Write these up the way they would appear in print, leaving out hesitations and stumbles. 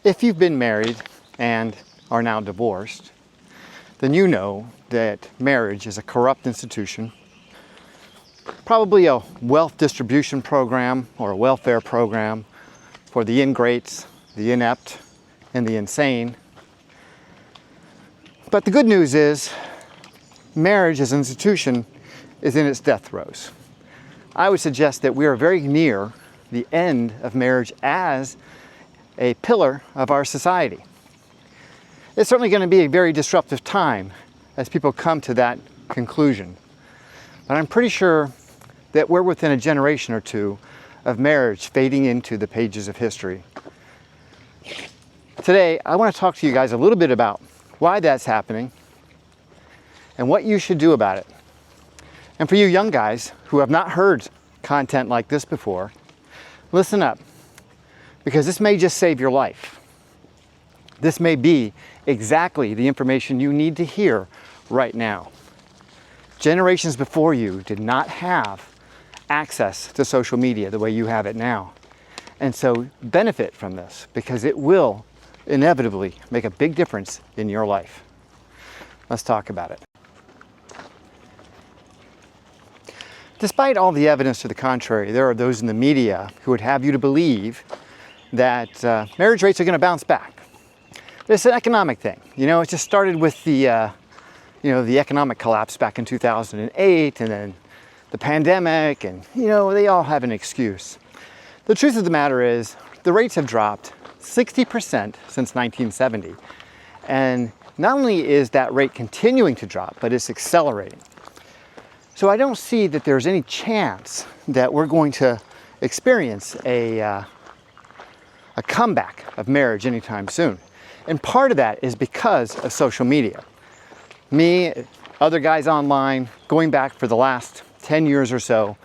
If you've been married and are now divorced, then you know that marriage is a corrupt institution, probably a wealth distribution program or a welfare program for the ingrates, the inept, and the insane. But the good news is, marriage as an institution is in its death throes. I would suggest that we are very near the end of marriage as a pillar of our society. It's certainly going to be a very disruptive time as people come to that conclusion. But I'm pretty sure that we're within a generation or two of marriage fading into the pages of history. Today, I want to talk to you guys a little bit about why that's happening and what you should do about it. And for you young guys who have not heard content like this before, listen up, because this may just save your life. This may be exactly the information you need to hear right now. Generations before you did not have access to social media the way you have it now. And so benefit from this, because it will inevitably make a big difference in your life. Let's talk about it. Despite all the evidence to the contrary, there are those in the media who would have you to believe that marriage rates are going to bounce back. It's an economic thing. You know, it just started with the economic collapse back in 2008, and then the pandemic, and they all have an excuse. The truth of the matter is, the rates have dropped 60% since 1970. And not only is that rate continuing to drop, but it's accelerating. So I don't see that there's any chance that we're going to experience a comeback of marriage anytime soon. And part of that is because of social media. Me, other guys online, going back for the last 10 years or so,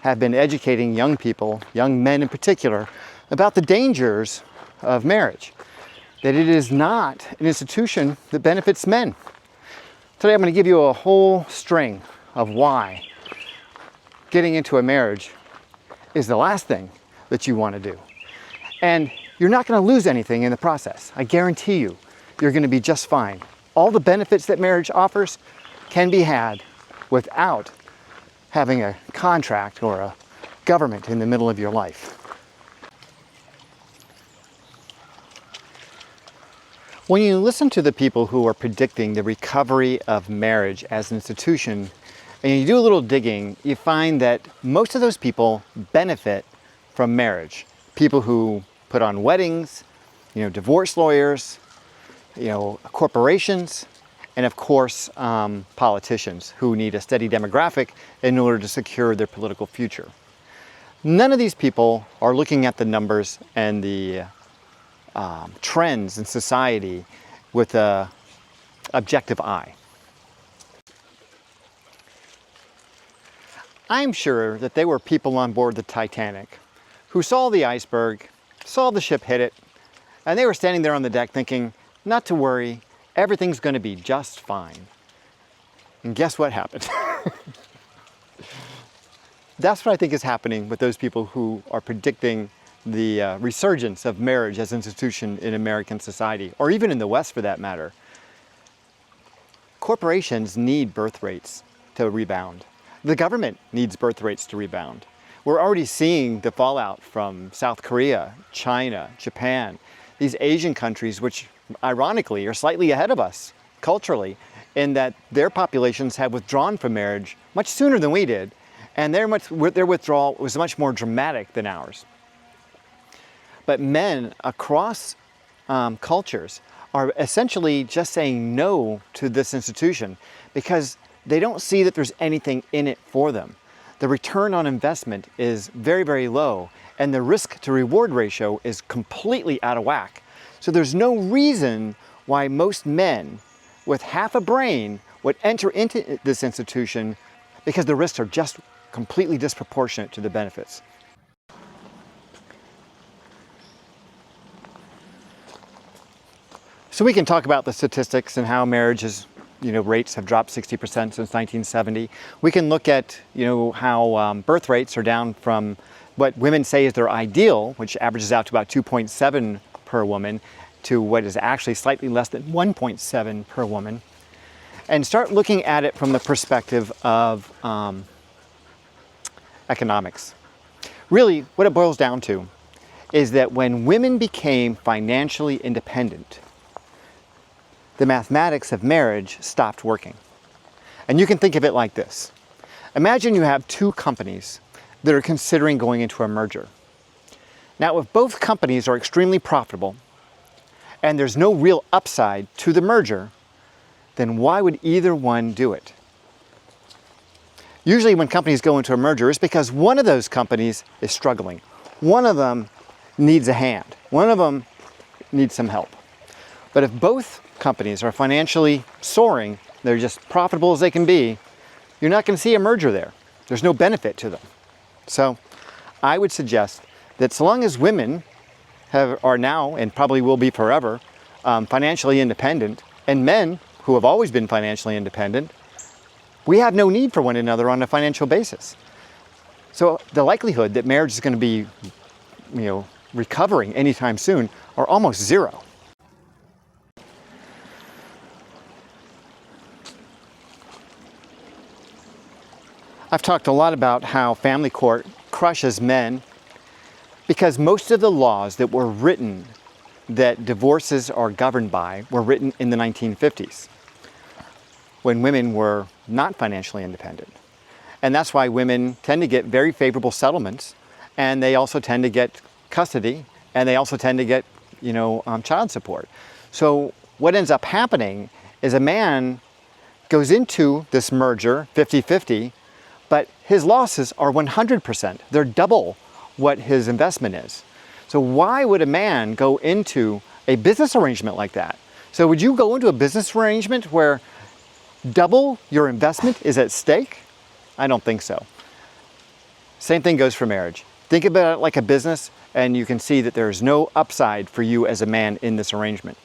have been educating young people, young men in particular, about the dangers of marriage. That it is not an institution that benefits men. Today I'm going to give you a whole string of why getting into a marriage is the last thing that you want to do. And you're not going to lose anything in the process. I guarantee you, you're going to be just fine. All the benefits that marriage offers can be had without having a contract or a government in the middle of your life. When you listen to the people who are predicting the recovery of marriage as an institution, and you do a little digging, you find that most of those people benefit from marriage. People who put on weddings, divorce lawyers, corporations, and of course, politicians who need a steady demographic in order to secure their political future. None of these people are looking at the numbers and the trends in society with an objective eye. I'm sure that there were people on board the Titanic who saw the iceberg, saw the ship hit it, and they were standing there on the deck thinking, not to worry, everything's going to be just fine. And guess what happened? That's what I think is happening with those people who are predicting the resurgence of marriage as an institution in American society, or even in the West for that matter. Corporations need birth rates to rebound. The government needs birth rates to rebound. We're already seeing the fallout from South Korea, China, Japan, these Asian countries, which ironically are slightly ahead of us culturally, in that their populations have withdrawn from marriage much sooner than we did, and their withdrawal was much more dramatic than ours. But men across cultures are essentially just saying no to this institution because they don't see that there's anything in it for them. The return on investment is very, very low, and the risk to reward ratio is completely out of whack. So there's no reason why most men with half a brain would enter into this institution, because the risks are just completely disproportionate to the benefits. So we can talk about the statistics and how marriages, rates have dropped 60% since 1970. We can look at, how birth rates are down from what women say is their ideal, which averages out to about 2.7 per woman, to what is actually slightly less than 1.7 per woman, and start looking at it from the perspective of economics. Really, what it boils down to is that when women became financially independent, the mathematics of marriage stopped working. And you can think of it like this. Imagine you have two companies that are considering going into a merger. Now, if both companies are extremely profitable and there's no real upside to the merger, then why would either one do it? Usually when companies go into a merger, it's because one of those companies is struggling. One of them needs a hand. One of them needs some help. But if both companies are financially soaring, they're just profitable as they can be, you're not going to see a merger there. There's no benefit to them. So I would suggest that so long as women are now, and probably will be forever, financially independent, and men who have always been financially independent, we have no need for one another on a financial basis. So the likelihood that marriage is going to be, recovering anytime soon are almost zero. I've talked a lot about how family court crushes men because most of the laws that were written that divorces are governed by were written in the 1950s when women were not financially independent. And that's why women tend to get very favorable settlements, and they also tend to get custody, and they also tend to get, child support. So what ends up happening is a man goes into this merger 50-50, but his losses are 100%. They're double what his investment is. So why would a man go into a business arrangement like that? So would you go into a business arrangement where double your investment is at stake? I don't think so. Same thing goes for marriage. Think about it like a business, and you can see that there's no upside for you as a man in this arrangement.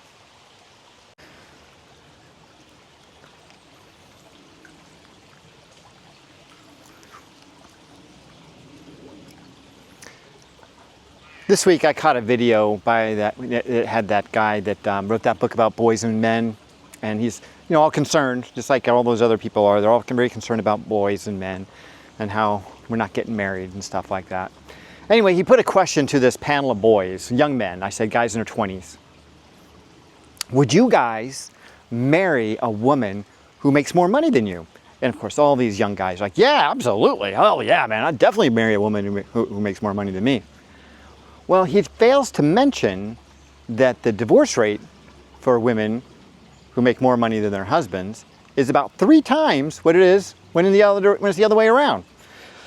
This week I caught a video it had that guy that wrote that book about boys and men, and he's all concerned, just like all those other people are. They're all very concerned about boys and men and how we're not getting married and stuff like that. Anyway, he put a question to this panel of boys, young men. I said, guys in their 20s. Would you guys marry a woman who makes more money than you? And of course, all these young guys are like, yeah, absolutely. Hell yeah, man. I'd definitely marry a woman who makes more money than me. Well, he fails to mention that the divorce rate for women who make more money than their husbands is about 3 times what it is when it's the other way around.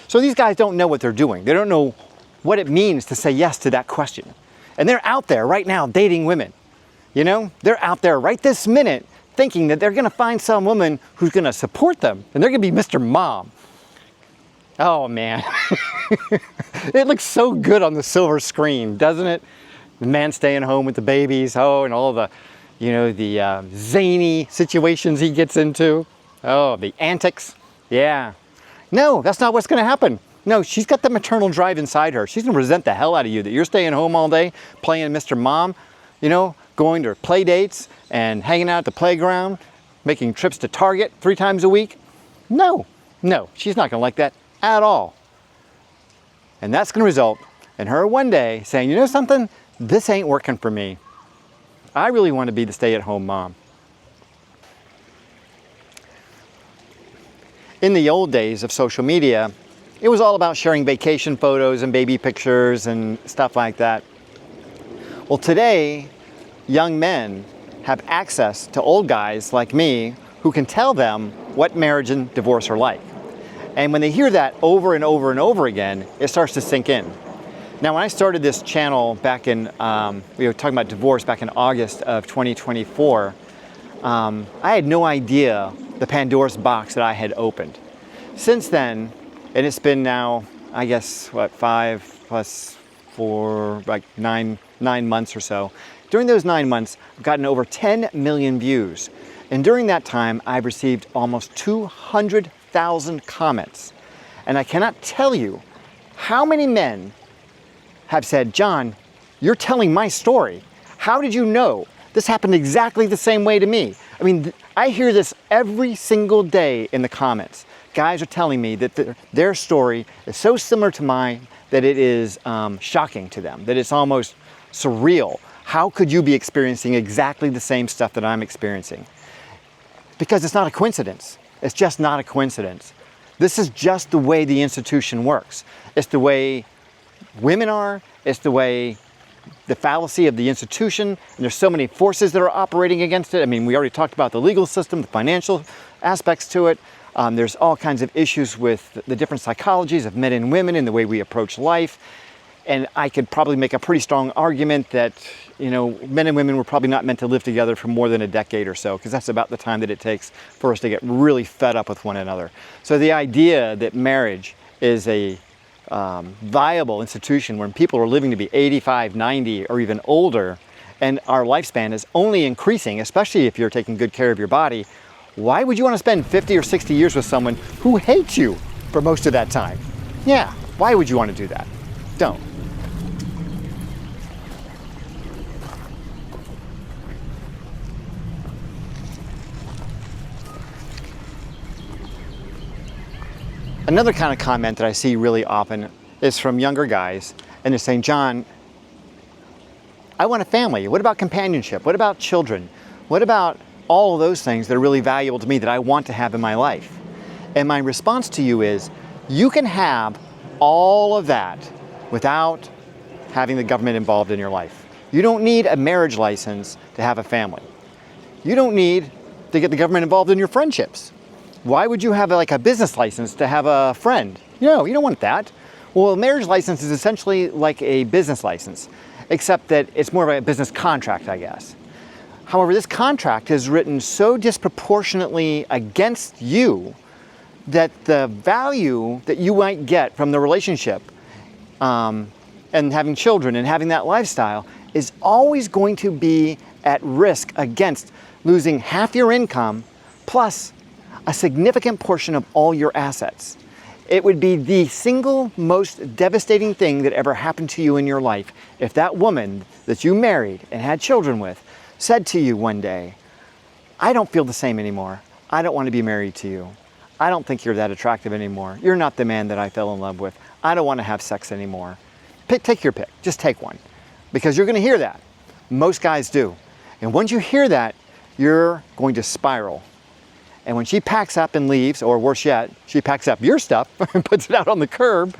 So these guys don't know what they're doing. They don't know what it means to say yes to that question. And they're out there right now dating women. They're out there right this minute thinking that they're going to find some woman who's going to support them, and they're going to be Mr. Mom. Oh man, it looks so good on the silver screen, doesn't it? The man staying home with the babies, and all the, the zany situations he gets into. Oh, the antics, yeah. No, that's not what's gonna happen. No, she's got the maternal drive inside her. She's gonna resent the hell out of you that you're staying home all day, playing Mr. Mom, going to play dates and hanging out at the playground, making trips to Target 3 times a week. No, she's not gonna like that at all. And that's going to result in her one day saying, you know something, this ain't working for me. I really want to be the stay-at-home mom. In the old days of social media, it was all about sharing vacation photos and baby pictures and stuff like that. Well, today, young men have access to old guys like me who can tell them what marriage and divorce are like. And when they hear that over and over and over again, it starts to sink in. Now, when I started this channel back in, we were talking about divorce back in August of 2024, I had no idea the Pandora's box that I had opened. Since then, and it's been now, I guess, 5 plus 4, like 9 months or so. During those 9 months, I've gotten over 10 million views. And during that time, I've received almost 200,000 comments. And I cannot tell you how many men have said, John, you're telling my story. How did you know? This happened exactly the same way to me. I mean, I hear this every single day in the comments. Guys are telling me that their story is so similar to mine that it is shocking to them, that it's almost surreal. How could you be experiencing exactly the same stuff that I'm experiencing? Because it's not a coincidence. It's just not a coincidence. This is just the way the institution works. It's the way women are. It's the way the fallacy of the institution. And there's so many forces that are operating against it. I mean, we already talked about the legal system, the financial aspects to it. There's all kinds of issues with the different psychologies of men and women and the way we approach life. And I could probably make a pretty strong argument that, you know, men and women were probably not meant to live together for more than a decade or so, because that's about the time that it takes for us to get really fed up with one another. So the idea that marriage is a viable institution when people are living to be 85, 90, or even older, and our lifespan is only increasing, especially if you're taking good care of your body, why would you want to spend 50 or 60 years with someone who hates you for most of that time? Yeah, why would you want to do that? Don't. Another kind of comment that I see really often is from younger guys, and they're saying, John, I want a family. What about companionship? What about children? What about all of those things that are really valuable to me that I want to have in my life? And my response to you is, you can have all of that without having the government involved in your life. You don't need a marriage license to have a family. You don't need to get the government involved in your friendships. Why would you have like a business license to have a friend? No, you don't want that. Well, a marriage license is essentially like a business license, except that it's more of a business contract, I guess. However, this contract is written so disproportionately against you that the value that you might get from the relationship and having children and having that lifestyle is always going to be at risk against losing half your income plus a significant portion of all your assets. It would be the single most devastating thing that ever happened to you in your life if that woman that you married and had children with said to you one day, I don't feel the same anymore. I don't want to be married to you. I don't think you're that attractive anymore. You're not the man that I fell in love with. I don't want to have sex anymore. Take your pick. Just take one. Because you're going to hear that. Most guys do. And once you hear that, you're going to spiral. And when she packs up and leaves, or worse yet, she packs up your stuff and puts it out on the curb,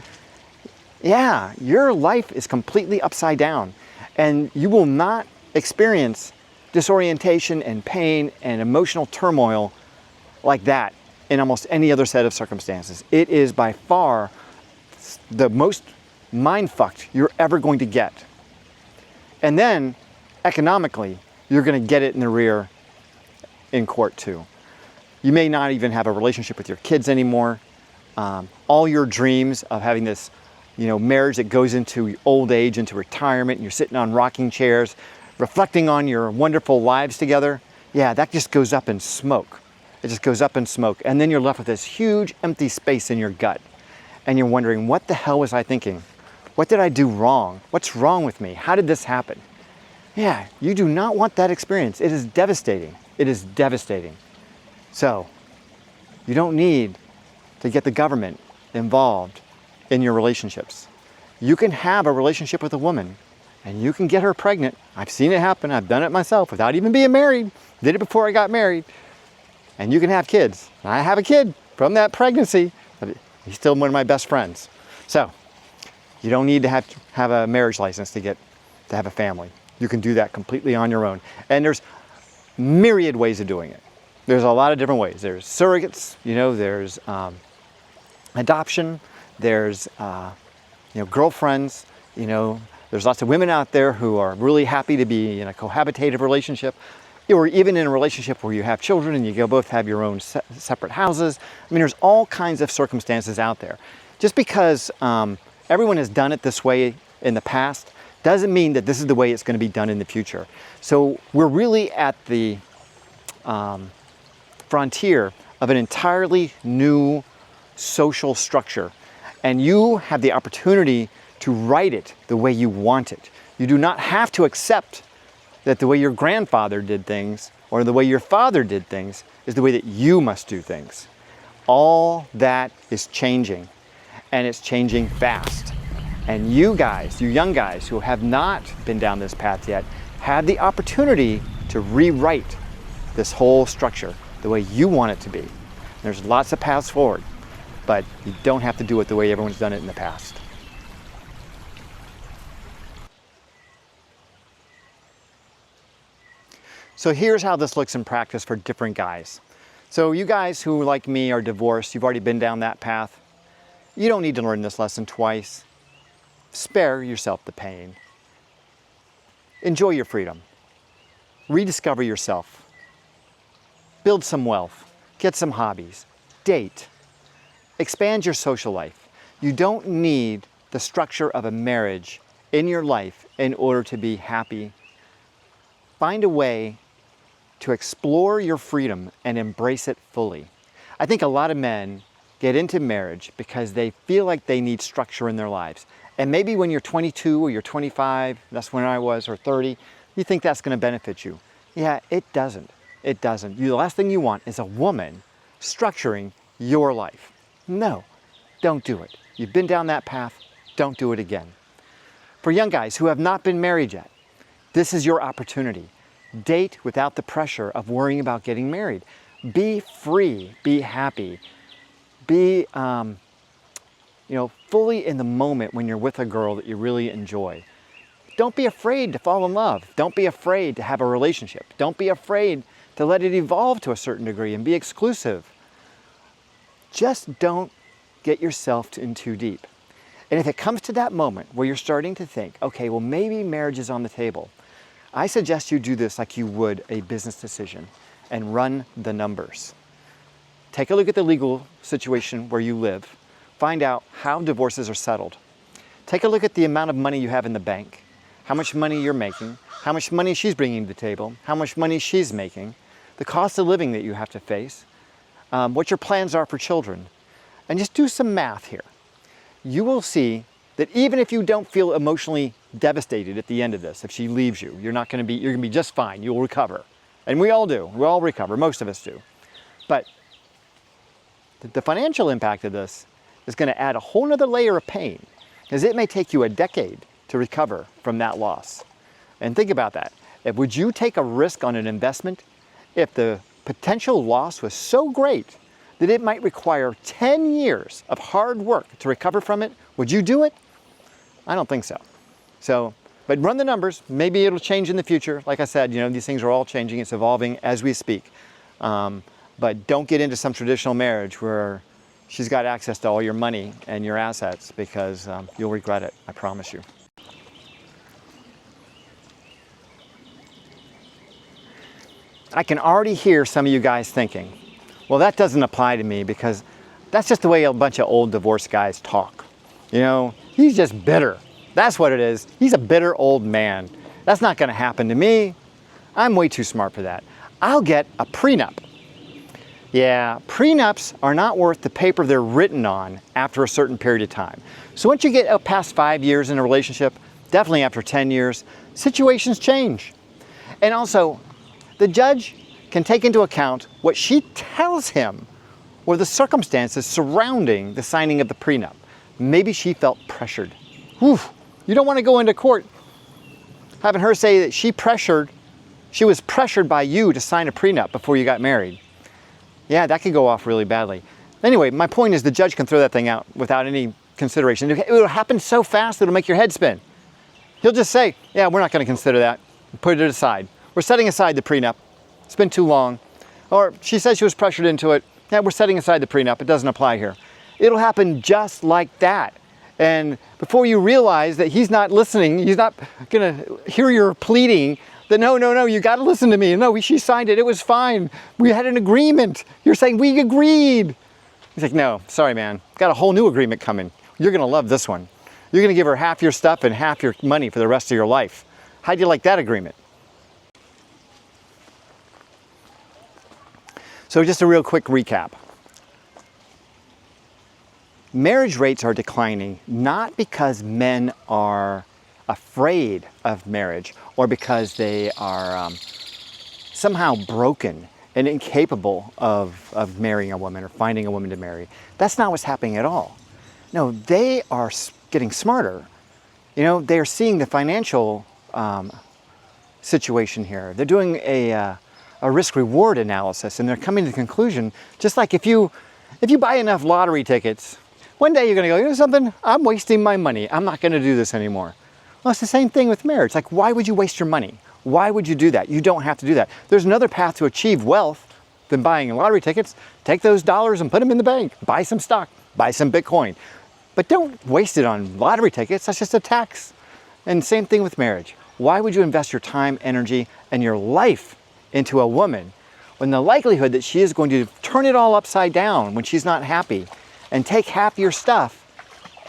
yeah, your life is completely upside down. And you will not experience disorientation and pain and emotional turmoil like that in almost any other set of circumstances. It is by far the most mind-fucked you're ever going to get. And then, economically, you're going to get it in the rear in court too. You may not even have a relationship with your kids anymore. All your dreams of having this, marriage that goes into old age, into retirement, and you're sitting on rocking chairs, reflecting on your wonderful lives together, yeah, that just goes up in smoke. It just goes up in smoke. And then you're left with this huge empty space in your gut. And you're wondering, what the hell was I thinking? What did I do wrong? What's wrong with me? How did this happen? Yeah, you do not want that experience. It is devastating. It is devastating. So, you don't need to get the government involved in your relationships. You can have a relationship with a woman and you can get her pregnant. I've seen it happen. I've done it myself without even being married. Did it before I got married. And you can have kids. I have a kid from that pregnancy. But he's still one of my best friends. So, you don't need to have a marriage license to have a family. You can do that completely on your own. And there's myriad ways of doing it. There's a lot of different ways. There's surrogates, there's adoption, there's girlfriends, there's lots of women out there who are really happy to be in a cohabitative relationship, or even in a relationship where you have children and you both have your own separate houses. I mean, there's all kinds of circumstances out there. Just because everyone has done it this way in the past doesn't mean that this is the way it's going to be done in the future. So we're really at the frontier of an entirely new social structure, and you have the opportunity to write it the way you want it. You do not have to accept that the way your grandfather did things or the way your father did things is the way that you must do things. All that is changing, and it's changing fast. And you guys, you young guys who have not been down this path yet, have the opportunity to rewrite this whole structure the way you want it to be. There's lots of paths forward, but you don't have to do it the way everyone's done it in the past. So here's how this looks in practice for different guys. So you guys who, like me, are divorced, you've already been down that path. You don't need to learn this lesson twice. Spare yourself the pain. Enjoy your freedom. Rediscover yourself. Build some wealth. Get some hobbies. Date. Expand your social life. You don't need the structure of a marriage in your life in order to be happy. Find a way to explore your freedom and embrace it fully. I think a lot of men get into marriage because they feel like they need structure in their lives. And maybe when you're 22 or you're 25, that's when I was, or 30, you think that's going to benefit you. Yeah, it doesn't. It doesn't. The last thing you want is a woman structuring your life. No, don't do it. You've been down that path. Don't do it again. For young guys who have not been married yet, this is your opportunity. Date without the pressure of worrying about getting married. Be free, be happy, be fully in the moment when you're with a girl that you really enjoy. Don't be afraid to fall in love. Don't be afraid to have a relationship. Don't be afraid to let it evolve to a certain degree and be exclusive. Just don't get yourself in too deep. And if it comes to that moment where you're starting to think, okay, well, maybe marriage is on the table, I suggest you do this like you would a business decision and run the numbers. Take a look at the legal situation where you live. Find out how divorces are settled. Take a look at the amount of money you have in the bank, how much money you're making, how much money she's bringing to the table, how much money she's making, the cost of living that you have to face, what your plans are for children, and just do some math here. You will see that even if you don't feel emotionally devastated at the end of this, if she leaves you, you're going to be just fine. You'll recover. And we all do. We all recover. Most of us do. But the financial impact of this is going to add a whole nother layer of pain, because it may take you a decade to recover from that loss. And think about that. Would you take a risk on an investment if the potential loss was so great that it might require 10 years of hard work to recover from it? Would you do it? I don't think so. But run the numbers. Maybe it'll change in the future. Like I said, these things are all changing. It's evolving as we speak. But don't get into some traditional marriage where she's got access to all your money and your assets, because you'll regret it. I promise you. I can already hear some of you guys thinking, well, that doesn't apply to me because that's just the way a bunch of old divorced guys talk. He's just bitter. That's what it is. He's a bitter old man. That's not going to happen to me. I'm way too smart for that. I'll get a prenup. Yeah, prenups are not worth the paper they're written on after a certain period of time. So once you get past 5 years in a relationship, definitely after 10 years, situations change. And also, the judge can take into account what she tells him or the circumstances surrounding the signing of the prenup. Maybe she felt pressured. Whew. You don't want to go into court having her say that she was pressured by you to sign a prenup before you got married. Yeah, that could go off really badly. Anyway, my point is the judge can throw that thing out without any consideration. It'll happen so fast it'll make your head spin. He'll just say, yeah, we're not going to consider that. Put it aside. We're setting aside the prenup. It's been too long. Or she said she was pressured into it. Yeah, we're setting aside the prenup. It doesn't apply here. It'll happen just like that. And before you realize that he's not listening, he's not going to hear your pleading that no, you got to listen to me. No, she signed it. It was fine. We had an agreement. You're saying we agreed. He's like, no, sorry, man. Got a whole new agreement coming. You're going to love this one. You're going to give her half your stuff and half your money for the rest of your life. How do you like that agreement? So just a real quick recap. Marriage rates are declining not because men are afraid of marriage or because they are somehow broken and incapable of marrying a woman or finding a woman to marry. That's not what's happening at all. No, they are getting smarter. You know, they are seeing the financial situation here. They're doing a risk-reward analysis, and they're coming to the conclusion, just like if you buy enough lottery tickets, one day you're going to go, you know something, I'm wasting my money. I'm not going to do this anymore. Well, it's the same thing with marriage. Like, why would you waste your money? Why would you do that? You don't have to do that. There's another path to achieve wealth than buying lottery tickets. Take those dollars and put them in the bank. Buy some stock. Buy some Bitcoin. But don't waste it on lottery tickets. That's just a tax. And same thing with marriage. Why would you invest your time, energy, and your life into a woman when the likelihood that she is going to turn it all upside down when she's not happy and take half your stuff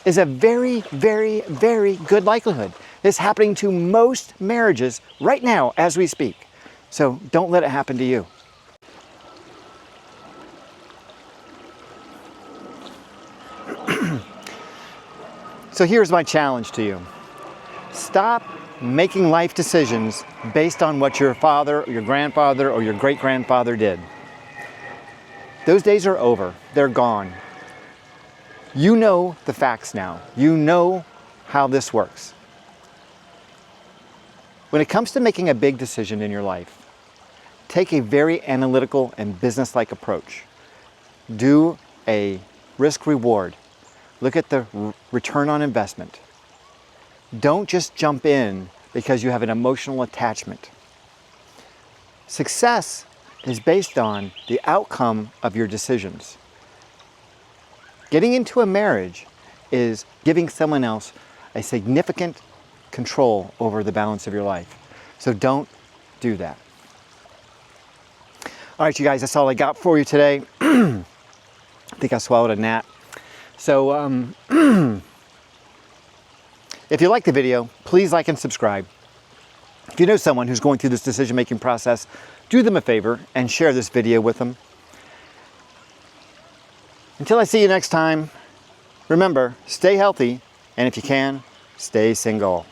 is a very, very, very good likelihood? It's happening to most marriages right now as we speak. So don't let it happen to you. So here's my challenge to you. Stop making life decisions based on what your father, or your grandfather, or your great-grandfather did. Those days are over. They're gone. You know the facts now. You know how this works. When it comes to making a big decision in your life, take a very analytical and business-like approach. Do a risk-reward. Look at the return on investment. Don't just jump in because you have an emotional attachment. Success is based on the outcome of your decisions. Getting into a marriage is giving someone else a significant control over the balance of your life. So don't do that. All right, you guys, that's all I got for you today. I think I swallowed a gnat. So if you like the video, please like and subscribe. If you know someone who's going through this decision-making process, do them a favor and share this video with them. Until I see you next time, remember, stay healthy, and if you can, stay single.